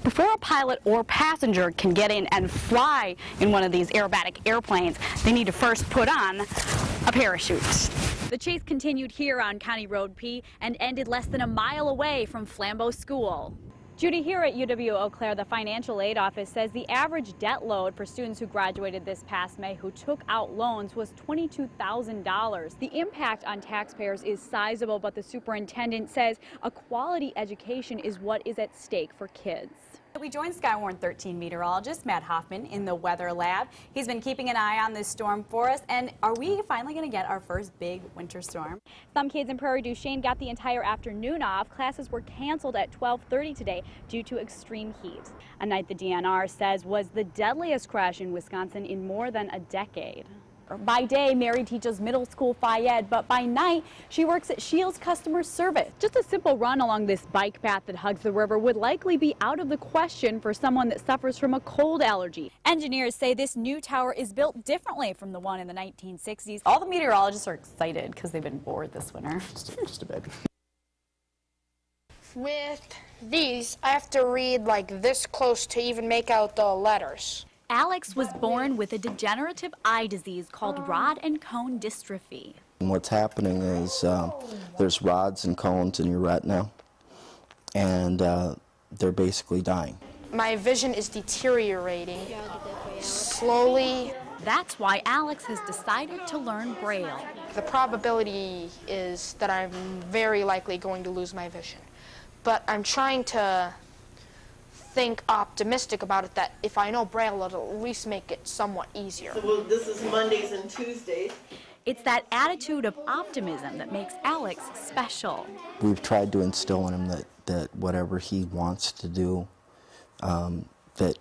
Before a pilot or passenger can get in and fly in one of these aerobatic airplanes, they need to first put on a parachute. The chase continued here on County Road P and ended less than a mile away from Flambeau School. Judy, here at UW-Eau Claire, the financial aid office says the average debt load for students who graduated this past May who took out loans was $22,000. The impact on taxpayers is sizable, but the superintendent says a quality education is what is at stake for kids. We joined Skywarn 13 meteorologist Matt Hoffman in the weather lab. He's been keeping an eye on this storm for us. And are we finally going to get our first big winter storm? Some kids in Prairie du Chien got the entire afternoon off. Classes were canceled at 12:30 today due to extreme heat. A night the DNR says was the deadliest crash in Wisconsin in more than a decade. By day, Mary teaches middle school Phi-Ed, but by night, she works at Shields Customer Service. Just a simple run along this bike path that hugs the river would likely be out of the question for someone that suffers from a cold allergy. Engineers say this new tower is built differently from the one in the 1960s. All the meteorologists are excited because they've been bored this winter. Just a bit. With these, I have to read like this close to even make out the letters. Alex was born with a degenerative eye disease called rod and cone dystrophy. And what's happening is there's rods and cones in your retina, and they're basically dying. My vision is deteriorating slowly. That's why Alex has decided to learn Braille. The probability is that I'm very likely going to lose my vision, but I'm trying to think optimistic about it, that if I know Braille, it'll at least make it somewhat easier. So this is Mondays and Tuesdays. It's that attitude of optimism that makes Alex special. We've tried to instill in him that whatever he wants to do, that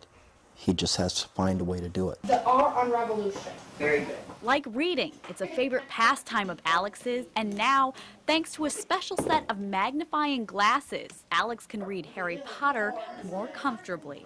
he just has to find a way to do it. The R on revolution. Very good. Like reading, it's a favorite pastime of Alex's, and now, thanks to a special set of magnifying glasses, Alex can read Harry Potter more comfortably.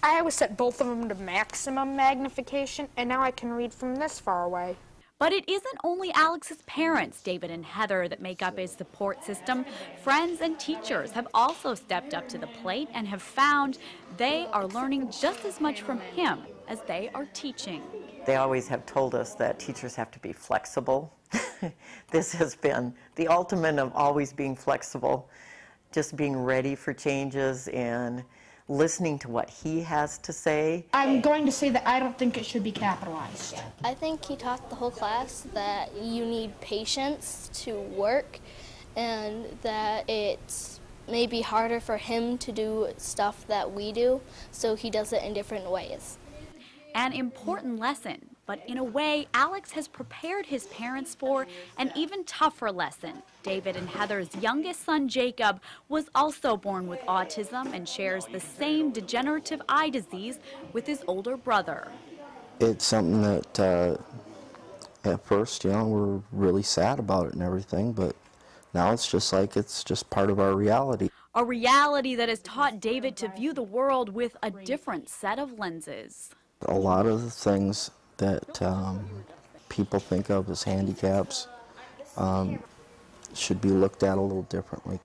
I always set both of them to maximum magnification, and now I can read from this far away. But it isn't only Alex's parents, David and Heather, that make up his support system. Friends and teachers have also stepped up to the plate and have found they are learning just as much from him as they are teaching. They always have told us that teachers have to be flexible. This has been the ultimate of always being flexible, just being ready for changes and listening to what he has to say. I'm going to say that I don't think it should be capitalized. I think he taught the whole class that you need patience to work and that it's maybe harder for him to do stuff that we do, so he does it in different ways. An important lesson, but in a way Alex has prepared his parents for an even tougher lesson. David and Heather's youngest son, Jacob, was also born with autism and shares the same degenerative eye disease with his older brother. It's something that at first, we're really sad about it and everything, but now it's just like it's just part of our reality. A reality that has taught David to view the world with a different set of lenses. A lot of the things that people think of as handicaps should be looked at a little differently.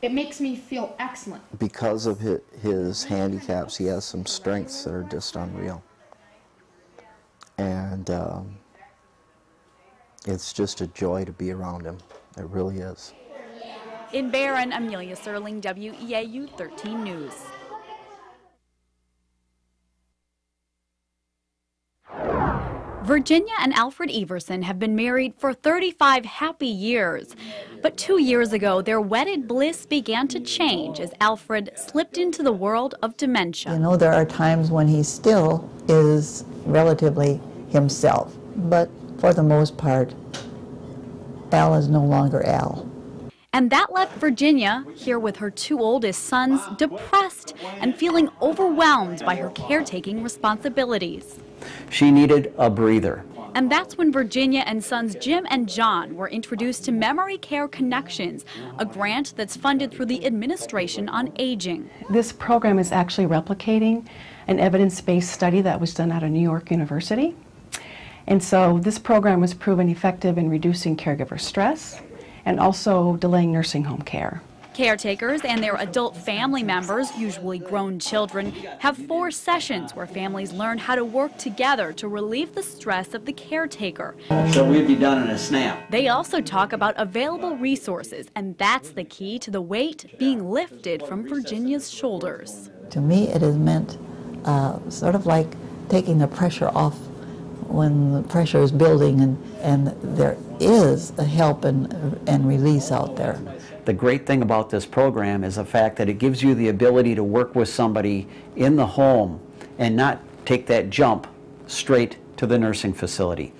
It makes me feel excellent. Because of his handicaps, he has some strengths that are just unreal. And it's just a joy to be around him. It really is. In Barron, Amelia Cerling, WEAU 13 News. Virginia and Alfred Everson have been married for 35 happy years. But 2 years ago, their wedded bliss began to change as Alfred slipped into the world of dementia. There are times when he still is relatively himself, but for the most part, Al is no longer Al. And that left Virginia, here with her two oldest sons, depressed and feeling overwhelmed by her caretaking responsibilities. She needed a breather. And that's when Virginia and sons Jim and John were introduced to Memory Care Connections, a grant that's funded through the Administration on Aging. This program is actually replicating an evidence-based study that was done out of New York University. And so this program was proven effective in reducing caregiver stress and also delaying nursing home care. caretakers and their adult family members, usually grown children, have 4 sessions where families learn how to work together to relieve the stress of the caretaker. So we'd be done in a snap. They also talk about available resources, and that's the key to the weight being lifted from Virginia's shoulders. To me, it has meant sort of like taking the pressure off when the pressure is building, and there is a help and release out there. The great thing about this program is the fact that it gives you the ability to work with somebody in the home and not take that jump straight to the nursing facility.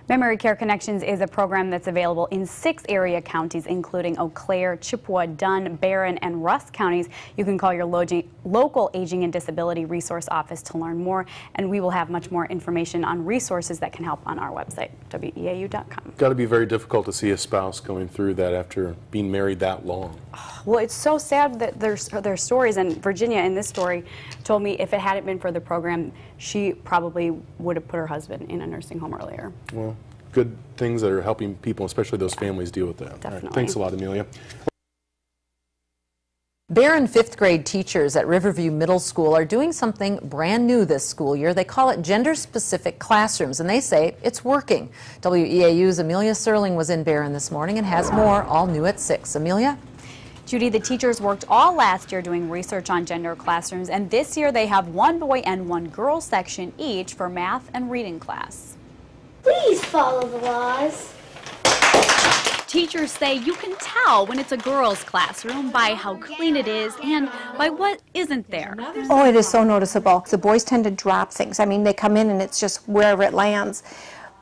Memory Care Connections is a program that's available in 6 area counties, including Eau Claire, Chippewa, Dunn, Barron, and Russ counties. You can call your local Aging and Disability Resource Office to learn more, and we will have much more information on resources that can help on our website, weau.com. Got to be very difficult to see a spouse going through that after being married that long. Well, it's so sad that their stories, and Virginia in this story told me if it hadn't been for the program, she probably would have put her husband in a nursing home earlier. Well, good things that are helping people, especially those families, deal with that. Definitely. All right, thanks a lot, Amelia. Barron 5th grade teachers at Riverview Middle School are doing something brand new this school year. They call it gender-specific classrooms, and they say it's working. WEAU's Amelia Cerling was in Barron this morning and has more, all new at 6. Amelia? Judy, the teachers worked all last year doing research on gender classrooms, and this year they have 1 boy and 1 girl section each for math and reading class. Please follow the laws. Teachers say you can tell when it's a girls' classroom by how clean it is and by what isn't there. Oh, it is so noticeable. The boys tend to drop things. I mean, they come in and it's just wherever it lands.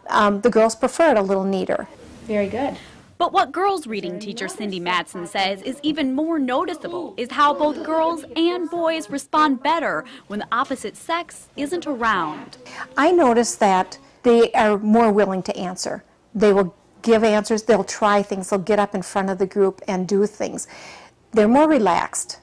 The girls prefer it a little neater. Very good. But what girls' reading teacher Cindy Madsen says is even more noticeable is how both girls and boys respond better when the opposite sex isn't around. I noticed that they are more willing to answer. They will give answers, they'll try things, they'll get up in front of the group and do things. They're more relaxed.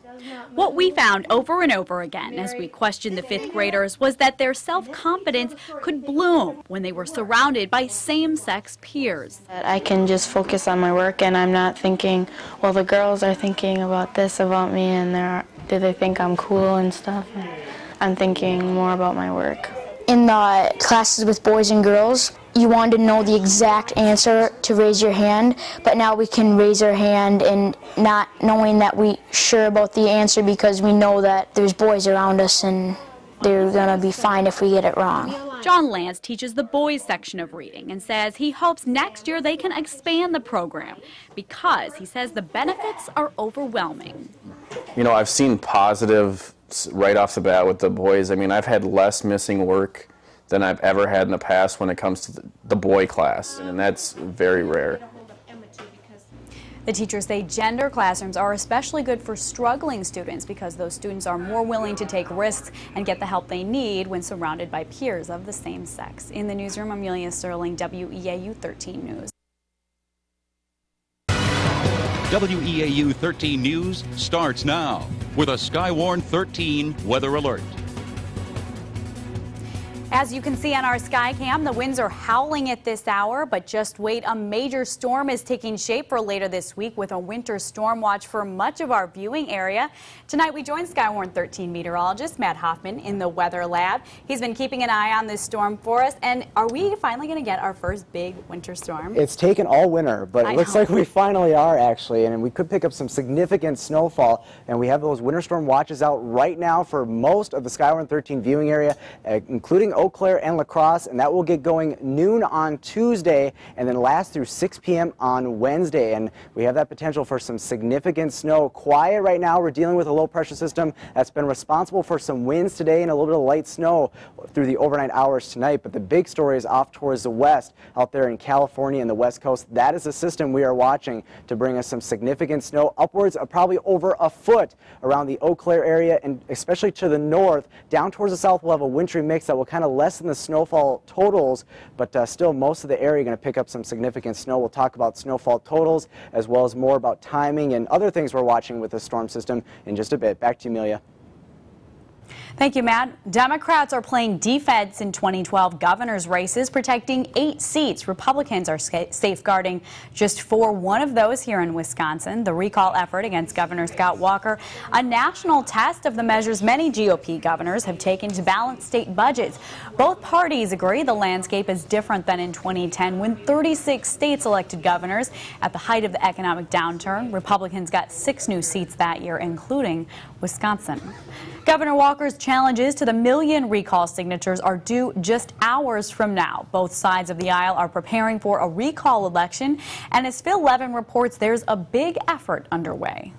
What we found over and over again as we questioned the 5th graders was that their self-confidence could bloom when they were surrounded by same-sex peers. I can just focus on my work and I'm not thinking, well, the girls are thinking about this about me and do they think I'm cool and stuff. I'm thinking more about my work. In the classes with boys and girls, you wanted to know the exact answer to raise your hand, but now we can raise our hand and not knowing that we're sure about the answer because we know that there's boys around us and they're going to be fine if we get it wrong. John Lance teaches the boys section of reading and says he hopes next year they can expand the program because he says the benefits are overwhelming. You know, I've seen positive right off the bat with the boys. I mean, I've had less missing work than I've ever had in the past when it comes to the boy class, and that's very rare. The teachers say gender classrooms are especially good for struggling students because those students are more willing to take risks and get the help they need when surrounded by peers of the same sex. In the newsroom, Amelia Cerling, WEAU 13 News. WEAU 13 News starts now with a Skywarn 13 weather alert. As you can see on our Skycam, the winds are howling at this hour, but just wait, a major storm is taking shape for later this week with a winter storm watch for much of our viewing area. Tonight we join Skywarn 13 meteorologist Matt Hoffman in the weather lab. He's been keeping an eye on this storm for us, and are we finally going to get our first big winter storm? It's taken all winter, but it looks like we finally are actually, and we could pick up some significant snowfall, and we have those winter storm watches out right now for most of the Skywarn 13 viewing area, including Eau Claire and La Crosse, and that will get going noon on Tuesday and then last through 6 p.m. on Wednesday. And we have that potential for some significant snow. Quiet right now. We're dealing with a low pressure system that's been responsible for some winds today and a little bit of light snow through the overnight hours tonight. But the big story is off towards the west, out there in California and the West Coast. That is a system we are watching to bring us some significant snow, upwards of probably over a foot around the Eau Claire area, and especially to the north, down towards the south. We'll have a wintry mix that will kind of lessen the snowfall totals, but still most of the area going to pick up some significant snow. We'll talk about snowfall totals as well as more about timing and other things we're watching with the storm system in just a bit. Back to you, Amelia. Thank you, Matt. Democrats are playing defense in 2012 governor's races, protecting 8 seats. Republicans are safeguarding just 4, one of those here in Wisconsin. The recall effort against Governor Scott Walker, a national test of the measures many GOP governors have taken to balance state budgets. Both parties agree the landscape is different than in 2010 when 36 states elected governors. At the height of the economic downturn, Republicans got 6 new seats that year, including Wisconsin. Governor Walker's challenges to the million recall signatures are due just hours from now. Both sides of the aisle are preparing for a recall election, and as Phil Levin reports, there's a big effort underway.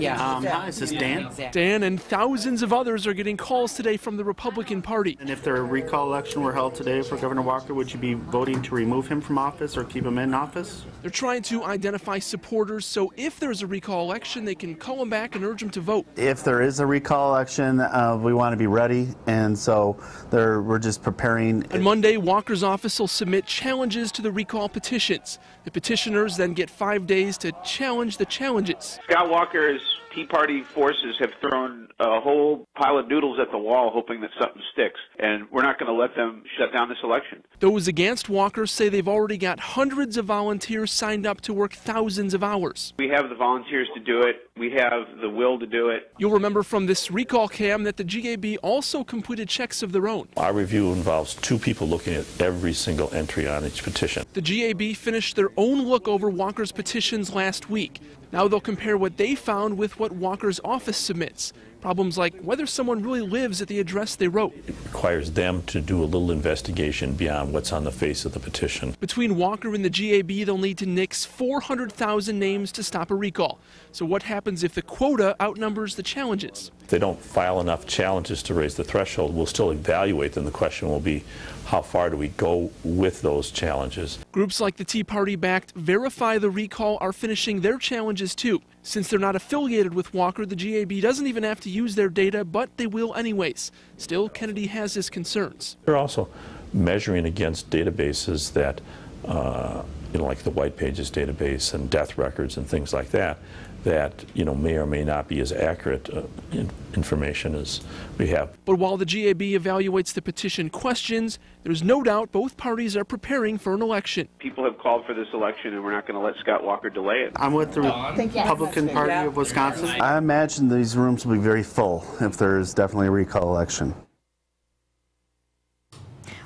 Hi, this is Dan. Dan and thousands of others are getting calls today from the Republican Party. And if the recall election were held today for Governor Walker, would you be voting to remove him from office or keep him in office? They're trying to identify supporters, so if there's a recall election, they can call them back and urge them to vote. If there is a recall election, we want to be ready, and so we're just preparing. On Monday, Walker's office will submit challenges to the recall petitions. The petitioners then get 5 days to challenge the challenges. Scott Walker's Tea Party forces have thrown a whole pile of noodles at the wall hoping that something sticks, and we're not going to let them shut down this election. Those against Walker say they've already got hundreds of volunteers signed up to work thousands of hours. We have the volunteers to do it. We have the will to do it. You'll remember from this recall cam that the GAB also completed checks of their own. Our review involves 2 people looking at every single entry on each petition. The GAB finished their own look over Walker's petitions last week. Now they'll compare what they found with what Walker's office submits. Problems like whether someone really lives at the address they wrote. It requires them to do a little investigation beyond what's on the face of the petition. Between Walker and the GAB, they'll need to nix 400,000 names to stop a recall. So what happens if the quota outnumbers the challenges? If they don't file enough challenges to raise the threshold, we'll still evaluate them. The question will be, how far do we go with those challenges? Groups like the Tea Party-backed Verify the Recall are finishing their challenges too. Since they're not affiliated with Walker, the GAB doesn't even have to use their data, but they will anyways. Still, Kennedy has his concerns. They're also measuring against databases that, like the White Pages database and death records and things like that, that may or may not be as accurate information as we have. But while the GAB evaluates the petition questions, there's no doubt both parties are preparing for an election. People have called for this election, and we're not going to let Scott Walker delay it. I'm with the Republican Party of Wisconsin. I imagine these rooms will be very full if there's definitely a recall election.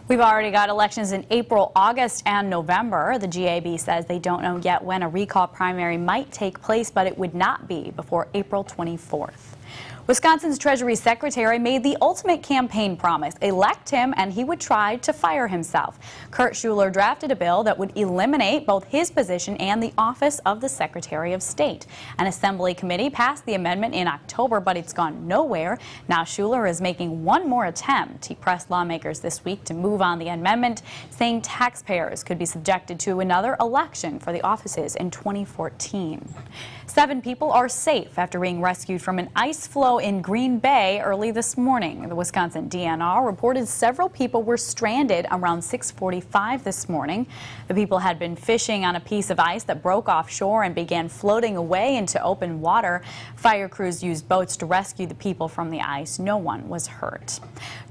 We've already got elections in April, August, and November. The GAB says they don't know yet when a recall primary might take place, but it would not be before April 24th. Wisconsin's Treasury Secretary made the ultimate campaign promise: elect him and he would try to fire himself. Kurt Schuler drafted a bill that would eliminate both his position and the office of the Secretary of State. An Assembly committee passed the amendment in October, but it's gone nowhere. Now Schuler is making one more attempt. He pressed lawmakers this week to move on the amendment, saying taxpayers could be subjected to another election for the offices in 2014. 7 people are safe after being rescued from an ice floe in Green Bay early this morning. The Wisconsin DNR reported several people were stranded around 6:45 this morning. The people had been fishing on a piece of ice that broke offshore and began floating away into open water. Fire crews used boats to rescue the people from the ice. No one was hurt.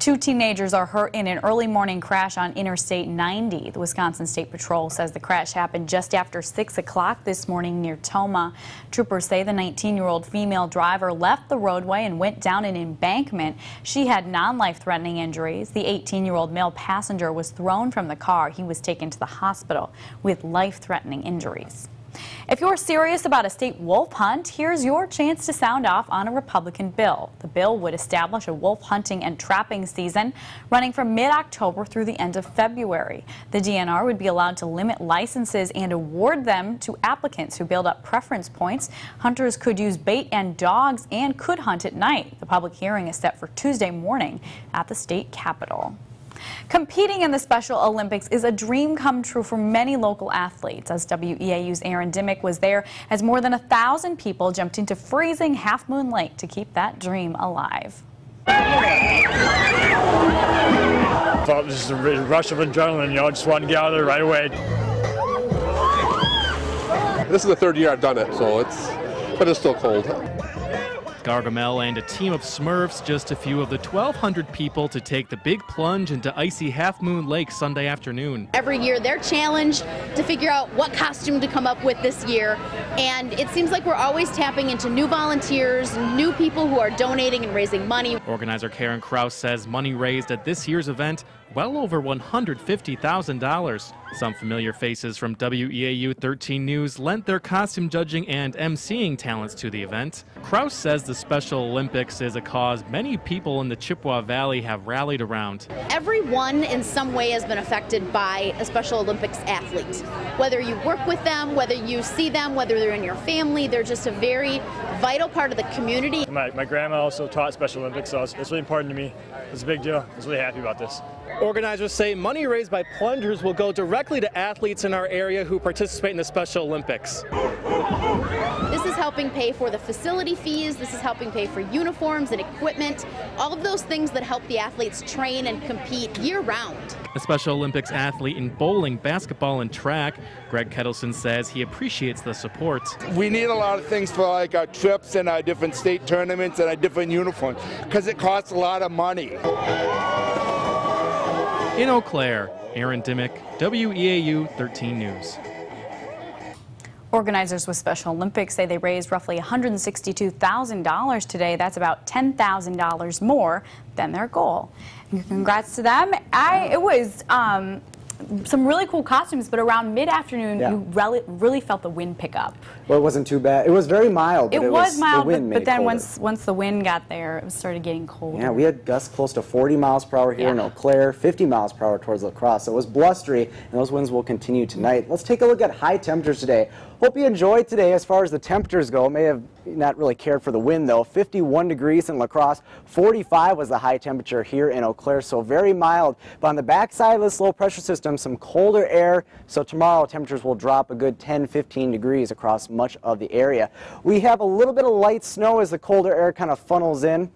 2 teenagers are hurt in an early morning crash on Interstate 90. The Wisconsin State Patrol says the crash happened just after 6 o'clock this morning near Tomah. Troopers say the 19-year-old female driver left the roadway and went down an embankment. She had non-life-threatening injuries. The 18-year-old male passenger was thrown from the car. He was taken to the hospital with life-threatening injuries. If you're serious about a state wolf hunt, here's your chance to sound off on a Republican bill. The bill would establish a wolf hunting and trapping season running from mid-October through the end of February. The DNR would be allowed to limit licenses and award them to applicants who build up preference points. Hunters could use bait and dogs and could hunt at night. The public hearing is set for Tuesday morning at the state capitol. Competing in the Special Olympics is a dream come true for many local athletes. As WEAU's Aaron Dimmick was there as more than 1,000 people jumped into freezing Half Moon Lake to keep that dream alive. I thought this is a rush of adrenaline, just wanted to get out of there right away. This is the 3rd year I've done it, but it's still cold. Gargamel and a team of Smurfs, just a few of the 1,200 people to take the big plunge into icy Half Moon Lake Sunday afternoon. Every year they're challenged to figure out what costume to come up with this year, and it seems like we're always tapping into new volunteers, new people who are donating and raising money. Organizer Karen Kraus says money raised at this year's event well over $150,000. Some familiar faces from WEAU 13 News lent their costume judging and emceeing talents to the event. Kraus says the Special Olympics is a cause many people in the Chippewa Valley have rallied around. Everyone in some way has been affected by a Special Olympics athlete. Whether you work with them, whether you see them, whether they're in your family, they're just a very vital part of the community. My grandma also taught Special Olympics, so it's really important to me. It's a big deal. I was really happy about this. Organizers say money raised by plungers will go directly to athletes in our area who participate in the Special Olympics. This is helping pay for the facility fees, this is helping pay for uniforms and equipment, all of those things that help the athletes train and compete year-round. A Special Olympics athlete in bowling, basketball, and track, Greg Kettleson says he appreciates the support. We need a lot of things for like our trips and our different state tournaments and our different uniforms because it costs a lot of money. In Eau Claire, Aaron Dimmick, WEAU 13 News. Organizers with Special Olympics say they raised roughly $162,000 today. That's about $10,000 more than their goal. And congrats to them. It was some really cool costumes, but around mid-afternoon, you really felt the wind pick up. Well, it wasn't too bad. It was very mild. It was mild, but then colder. once the wind got there, it started getting colder. Yeah, we had gusts close to 40 miles per hour here in Eau Claire, 50 miles per hour towards La Crosse. So it was blustery, and those winds will continue tonight. Let's take a look at high temperatures today. Hope you enjoyed today as far as the temperatures go. May have not really cared for the wind, though. 51 degrees in La Crosse, 45 was the high temperature here in Eau Claire, so very mild. But on the backside of this low pressure system, some colder air, so tomorrow temperatures will drop a good 10-15 degrees across much of the area. We have a little bit of light snow as the colder air kind of funnels in.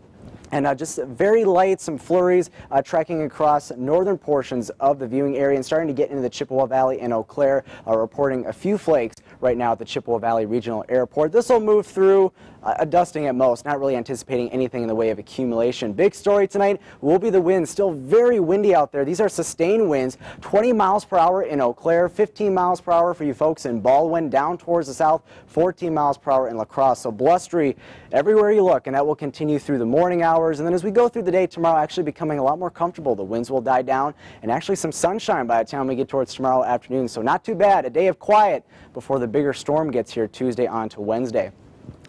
And just very light, some flurries tracking across northern portions of the viewing area and starting to get into the Chippewa Valley and Eau Claire, reporting a few flakes right now at the Chippewa Valley Regional Airport. This will move through a dusting at most, not really anticipating anything in the way of accumulation. Big story tonight will be the winds. Still very windy out there. These are sustained winds, 20 miles per hour in Eau Claire, 15 miles per hour for you folks in Baldwin, down towards the south, 14 miles per hour in La Crosse. So blustery everywhere you look, and that will continue through the morning hours. And then as we go through the day tomorrow, actually becoming a lot more comfortable. The winds will die down, and actually some sunshine by the time we get towards tomorrow afternoon. So not too bad. A day of quiet before the bigger storm gets here Tuesday on to Wednesday.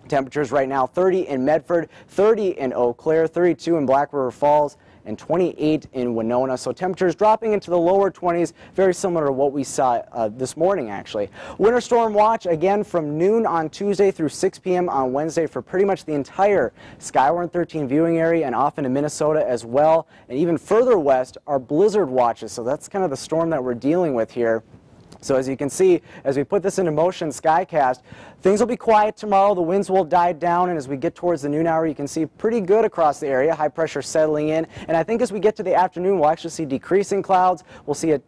Temperatures right now 30 in Medford, 30 in Eau Claire, 32 in Black River Falls, and 28 in Winona. So temperatures dropping into the lower 20s, very similar to what we saw this morning, actually. Winter storm watch again from noon on Tuesday through 6 p.m. on Wednesday for pretty much the entire Skywarn 13 viewing area and off into Minnesota as well. And even further west are blizzard watches. So that's kind of the storm that we're dealing with here. So as you can see, as we put this into motion, Skycast, things will be quiet tomorrow. The winds will die down, and as we get towards the noon hour, you can see pretty good across the area. High pressure settling in, and I think as we get to the afternoon, we'll actually see decreasing clouds. We'll see a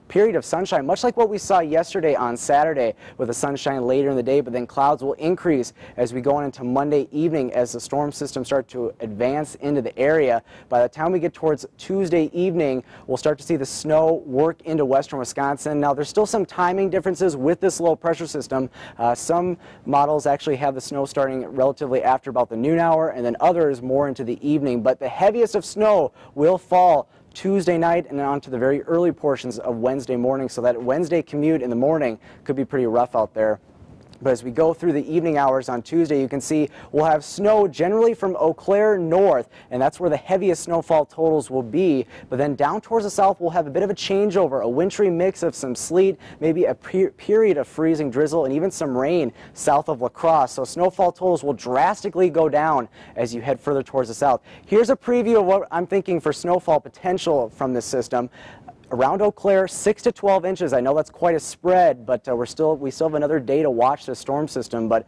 period of sunshine, much like what we saw yesterday on Saturday with the sunshine later in the day, but then clouds will increase as we go on into Monday evening as the storm system starts to advance into the area. By the time we get towards Tuesday evening, we'll start to see the snow work into western Wisconsin. Now, there's still some timing differences with this low pressure system. Some models actually have the snow starting relatively after about the noon hour, and then others more into the evening, but the heaviest of snow will fall Tuesday night and then on to the very early portions of Wednesday morning, so that Wednesday commute in the morning could be pretty rough out there. But as we go through the evening hours on Tuesday, you can see we'll have snow generally from Eau Claire north, and that's where the heaviest snowfall totals will be. But then down towards the south, we'll have a bit of a changeover, a wintry mix of some sleet, maybe a period of freezing drizzle, and even some rain south of La Crosse. So snowfall totals will drastically go down as you head further towards the south. Here's a preview of what I'm thinking for snowfall potential from this system. around Eau Claire, 6 to 12 inches. I know that's quite a spread, but we still have another day to watch the storm system. But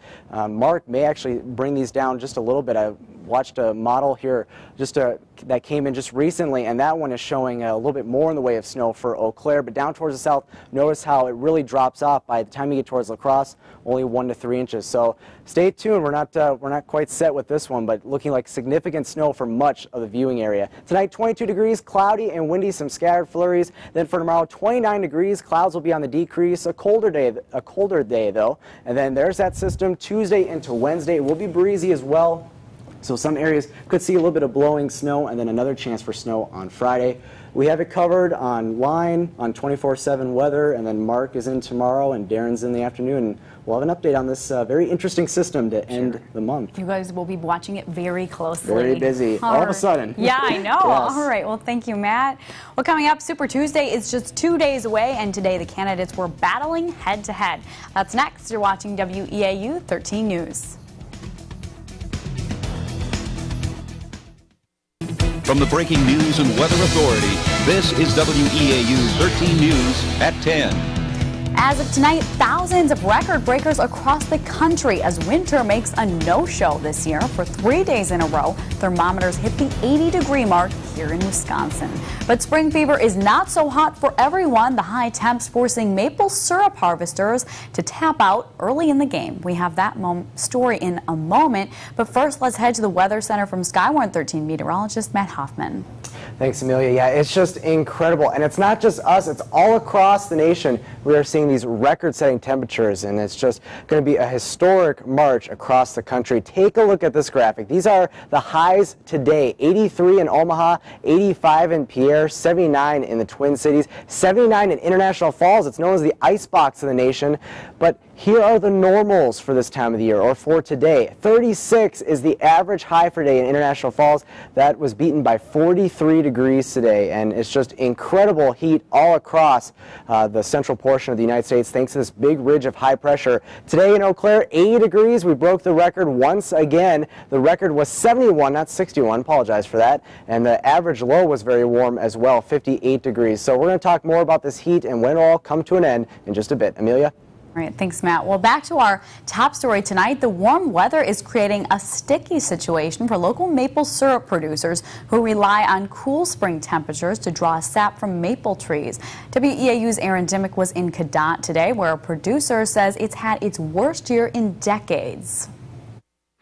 Mark may actually bring these down just a little bit. I watched a model here that came in just recently, and that one is showing a little bit more in the way of snow for Eau Claire. But down towards the south, notice how it really drops off. By the time you get towards La Crosse, only 1 to 3 inches. So stay tuned. We're not quite set with this one, but looking like significant snow for much of the viewing area. Tonight, 22 degrees, cloudy and windy, some scattered flurries. Then for tomorrow, 29 degrees, clouds will be on the decrease. A colder day though. And then there's that system. Tuesday into Wednesday, it will be breezy as well. So some areas could see a little bit of blowing snow, and then another chance for snow on Friday. We have it covered online on 24/7 weather, and then Mark is in tomorrow and Darren's in the afternoon. And we'll have an update on this very interesting system to end the month. You guys will be watching it very closely. Very busy, all of a sudden. Yeah, I know. Yes. All right, well, thank you, Matt. Well, coming up, Super Tuesday is just 2 days away, and today the candidates were battling head-to-head. That's next. You're watching WEAU 13 News. From the Breaking News and Weather Authority, this is WEAU 13 News at 10. As of tonight, thousands of record breakers across the country as winter makes a no-show this year. For 3 days in a row, thermometers hit the 80-degree mark here in Wisconsin. But spring fever is not so hot for everyone. The high temps forcing maple syrup harvesters to tap out early in the game. We have that story in a moment. But first, let's head to the Weather Center from Skywarn 13 meteorologist Matt Hoffman. Thanks, Amelia. Yeah, it's just incredible. And it's not just us, it's all across the nation. We are seeing these record-setting temperatures, and it's just going to be a historic March across the country. Take a look at this graphic. These are the highs today. 83 in Omaha, 85 in Pierre, 79 in the Twin Cities, 79 in International Falls. It's known as the icebox of the nation. But here are the normals for this time of the year, or for today. 36 is the average high for today in International Falls. That was beaten by 43 degrees today, and it's just incredible heat all across the central portion of the United States thanks to this big ridge of high pressure. Today in Eau Claire, 80 degrees. We broke the record once again. The record was 71, not 61. Apologize for that. And the average low was very warm as well, 58 degrees. So we're going to talk more about this heat and when it all come to an end in just a bit. Amelia? All right, thanks, Matt. Well, back to our top story tonight. The warm weather is creating a sticky situation for local maple syrup producers who rely on cool spring temperatures to draw sap from maple trees. WEAU's Aaron Dimmick was in Cadott today, where a producer says it's had its worst year in decades.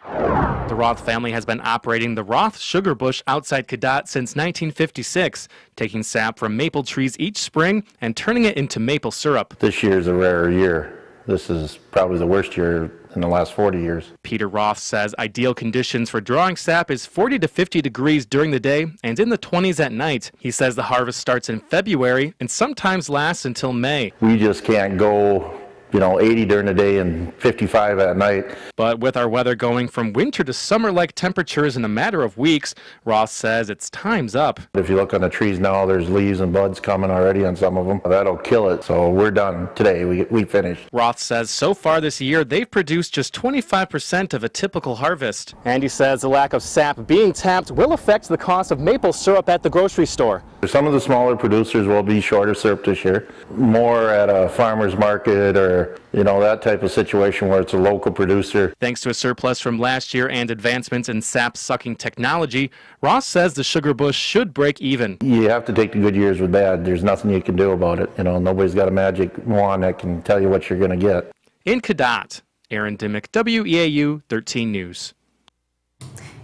The Roth family has been operating the Roth sugar bush outside Cadott since 1956, taking sap from maple trees each spring and turning it into maple syrup. This year is a rare year. This is probably the worst year in the last 40 years. Peter Roth says ideal conditions for drawing sap is 40 to 50 degrees during the day and in the 20s at night. He says the harvest starts in February and sometimes lasts until May. We just can't go 80 during the day and 55 at night. But with our weather going from winter to summer-like temperatures in a matter of weeks, Roth says it's time's up. If you look on the trees now, there's leaves and buds coming already on some of them. That'll kill it, so we're done today. We finished. Roth says so far this year, they've produced just 25% of a typical harvest. And he says the lack of sap being tapped will affect the cost of maple syrup at the grocery store. Some of the smaller producers will be shorter syrup this year, more at a farmer's market or that type of situation where it's a local producer. Thanks to a surplus from last year and advancements in sap-sucking technology, Ross says the sugar bush should break even. You have to take the good years with bad. There's nothing you can do about it. Nobody's got a magic wand that can tell you what you're going to get. In Cadott, Aaron Dimmick, WEAU 13 News.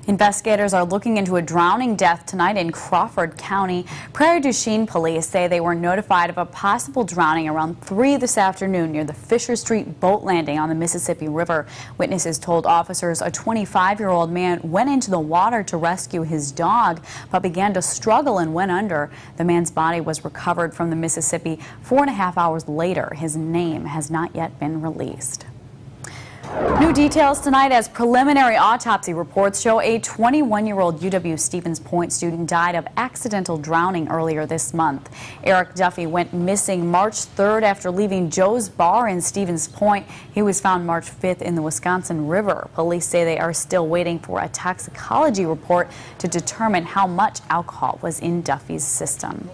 Investigators are looking into a drowning death tonight in Crawford County. Prairie du Chien police say they were notified of a possible drowning around 3 this afternoon near the Fisher Street boat landing on the Mississippi River. Witnesses told officers a 25-year-old man went into the water to rescue his dog, but began to struggle and went under. The man's body was recovered from the Mississippi 4.5 hours later. His name has not yet been released. New details tonight as preliminary autopsy reports show a 21-year-old UW-Stevens Point student died of accidental drowning earlier this month. Eric Duffy went missing March 3rd after leaving Joe's Bar in Stevens Point. He was found March 5th in the Wisconsin River. Police say they are still waiting for a toxicology report to determine how much alcohol was in Duffy's system.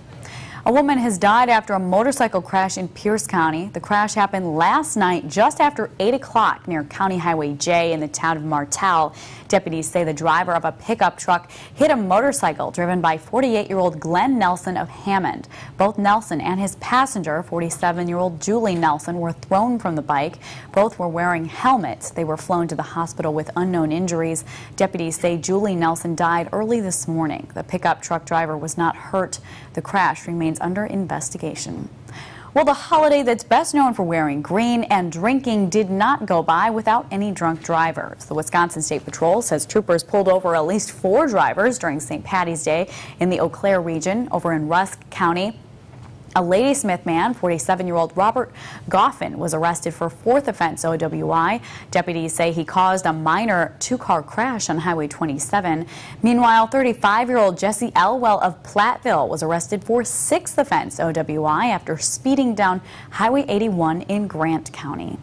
A woman has died after a motorcycle crash in Pierce County. The crash happened last night just after 8 o'clock near County Highway J in the town of Martell. Deputies say the driver of a pickup truck hit a motorcycle driven by 48-year-old Glenn Nelson of Hammond. Both Nelson and his passenger, 47-year-old Julie Nelson, were thrown from the bike. Both were wearing helmets. They were flown to the hospital with unknown injuries. Deputies say Julie Nelson died early this morning. The pickup truck driver was not hurt. The crash remains under investigation. Well, the holiday that's best known for wearing green and drinking did not go by without any drunk drivers. The Wisconsin State Patrol says troopers pulled over at least 4 drivers during St. Patty's Day in the Eau Claire region. Over in Rusk County, a Ladysmith man, 47-year-old Robert Goffin, was arrested for 4th offense OWI. Deputies say he caused a minor 2-car crash on Highway 27. Meanwhile, 35-year-old Jesse Elwell of Platteville was arrested for 6th offense OWI after speeding down Highway 81 in Grant County.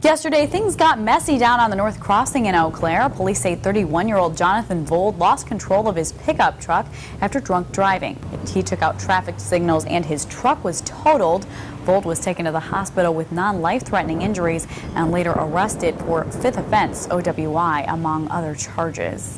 Yesterday, things got messy down on the North Crossing in Eau Claire. Police say 31-year-old Jonathan Vold lost control of his pickup truck after drunk driving. He took out traffic signals and his truck was totaled. Vold was taken to the hospital with non-life-threatening injuries and later arrested for 5th offense OWI, among other charges.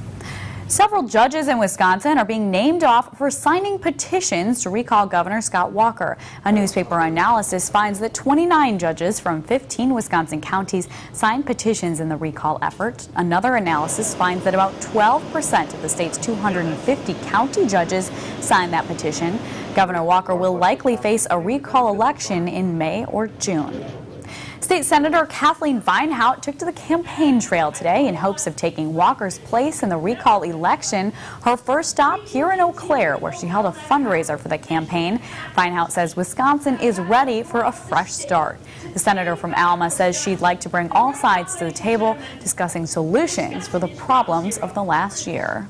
Several judges in Wisconsin are being named off for signing petitions to recall Governor Scott Walker. A newspaper analysis finds that 29 judges from 15 Wisconsin counties signed petitions in the recall effort. Another analysis finds that about 12% of the state's 250 county judges signed that petition. Governor Walker will likely face a recall election in May or June. State Senator Kathleen Vinehout took to the campaign trail today in hopes of taking Walker's place in the recall election. Her first stop here in Eau Claire, where she held a fundraiser for the campaign. Vinehout says Wisconsin is ready for a fresh start. The senator from Alma says she'd like to bring all sides to the table, discussing solutions for the problems of the last year.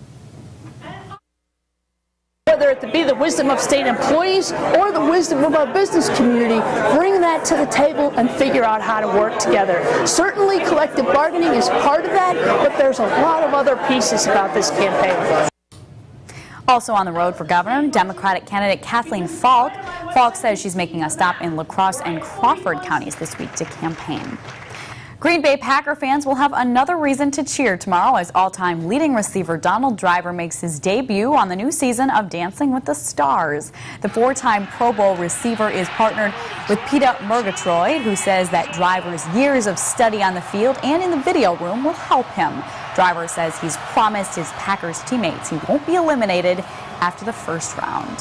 Whether it be the wisdom of state employees or the wisdom of our business community, bring that to the table and figure out how to work together. Certainly collective bargaining is part of that, but there's a lot of other pieces about this campaign. Also on the road for governor, Democratic candidate Kathleen Falk. Falk says she's making a stop in La Crosse and Crawford counties this week to campaign. Green Bay Packer fans will have another reason to cheer tomorrow as all-time leading receiver Donald Driver makes his debut on the new season of Dancing with the Stars. The 4-time Pro Bowl receiver is partnered with Peter Murgatroyd, who says that Driver's years of study on the field and in the video room will help him. Driver says he's promised his Packers teammates he won't be eliminated after the first round.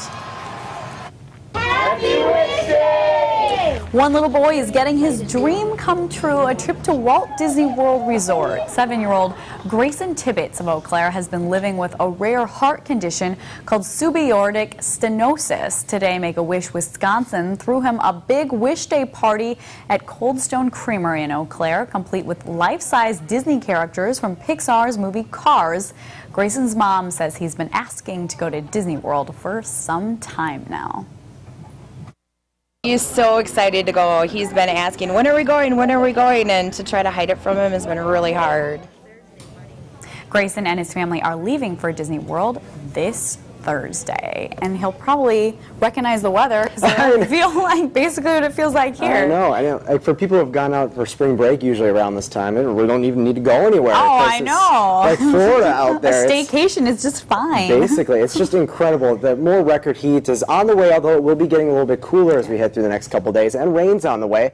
Happy Wednesday! One little boy is getting his dream come true, a trip to Walt Disney World Resort. 7-year-old Grayson Tibbetts of Eau Claire has been living with a rare heart condition called subaortic stenosis. Today, Make-A-Wish Wisconsin threw him a big Wish Day party at Cold Stone Creamery in Eau Claire, complete with life-size Disney characters from Pixar's movie Cars. Grayson's mom says he's been asking to go to Disney World for some time now. He's so excited to go. He's been asking, when are we going, and to try to hide it from him has been really hard. Grayson and his family are leaving for Disney World this Thursday, and he'll probably recognize the weather because it'll feel like basically what it feels like here. I know. Like for people who have gone out for spring break usually around this time, we don't even need to go anywhere. Oh, I know. Like Florida out there. A staycation is just fine. Basically, it's just incredible. The more record heat is on the way, although it will be getting a little bit cooler as we head through the next couple days, and rain's on the way.